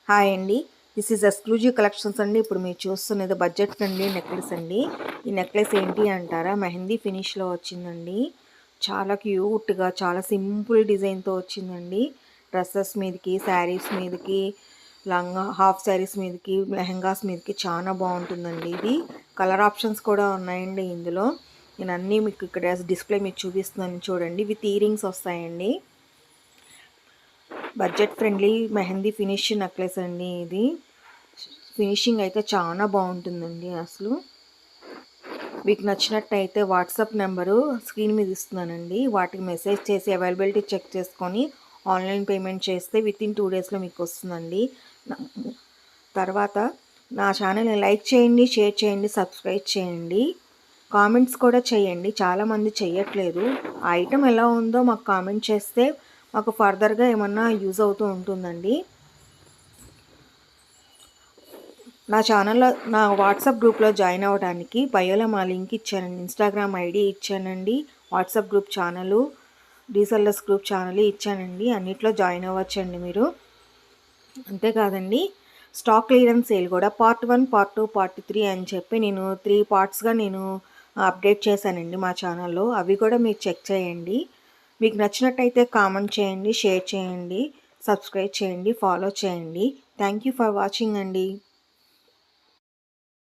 Hi అండి. This is exclusive collections అండి. ఇప్పుడు మీరు చూస్తున్నది బడ్జెట్ ఫ్రెండ్లీ నెక్లెస్ అండి. ఈ నెక్లెస్ ఏంటి అంటారా, మెహందీ ఫినిష్లో వచ్చిందండి. చాలా క్యూట్గా, చాలా సింపుల్ డిజైన్తో వచ్చిందండి. డ్రెస్సెస్ మీదకి, శారీస్ మీదకి, లంగా హాఫ్ శారీస్ మీదకి, లెహంగాస్ మీదకి చాలా బాగుంటుందండి. ఇది కలర్ ఆప్షన్స్ కూడా ఉన్నాయండి ఇందులో. నేను అన్నీ మీకు ఇక్కడ డిస్ప్లే మీకు చూపిస్తున్నాను చూడండి. విత్ ఇయరింగ్స్ వస్తాయండి. Budget friendly mehndi finish necklace అండి. ఇది ఫినిషింగ్ అయితే చాలా బాగుంటుందండి. అసలు మీకు నచ్చినట్టయితే వాట్సాప్ నెంబరు స్క్రీన్ మీద ఇస్తున్నానండి. వాటికి మెసేజ్ చేసి అవైలబిలిటీ చెక్ చేసుకొని ఆన్లైన్ పేమెంట్ చేస్తే వితిన్ 2 డేస్లో మీకు వస్తుందండి. తర్వాత నా ఛానల్ని లైక్ చేయండి, షేర్ చేయండి, సబ్స్క్రైబ్ చేయండి, కామెంట్స్ కూడా చేయండి. చాలామంది చేయట్లేదు. ఆ ఐటెం ఎలా ఉందో మాకు కామెంట్ చేస్తే మాకు ఫర్దర్గా ఏమన్నా యూజ్ అవుతూ ఉంటుందండి. నా ఛానల్లో నా వాట్సాప్ గ్రూప్లో జాయిన్ అవ్వడానికి బయోలో మా లింక్ ఇచ్చానండి. ఇన్స్టాగ్రామ్ ఐడి ఇచ్చానండి. WhatsApp group channel, resellers group channel ఇచ్చానండి. అన్నిట్లో జాయిన్ అవ్వచ్చండి మీరు. అంతేకాదండి, స్టాక్ క్లియరెన్స్ సేల్ కూడా పార్ట్ 1, పార్ట్ 2, పార్ట్ 3 అని చెప్పి నేను 3 పార్ట్స్గా అప్డేట్ చేశానండి మా ఛానల్లో. అవి కూడా మీరు చెక్ చేయండి. మీకు నచ్చినట్టయితే కామెంట్ చేయండి, షేర్ చేయండి, సబ్స్క్రైబ్ చేయండి, ఫాలో చేయండి. థ్యాంక్ యూ ఫర్ వాచింగ్ అండి.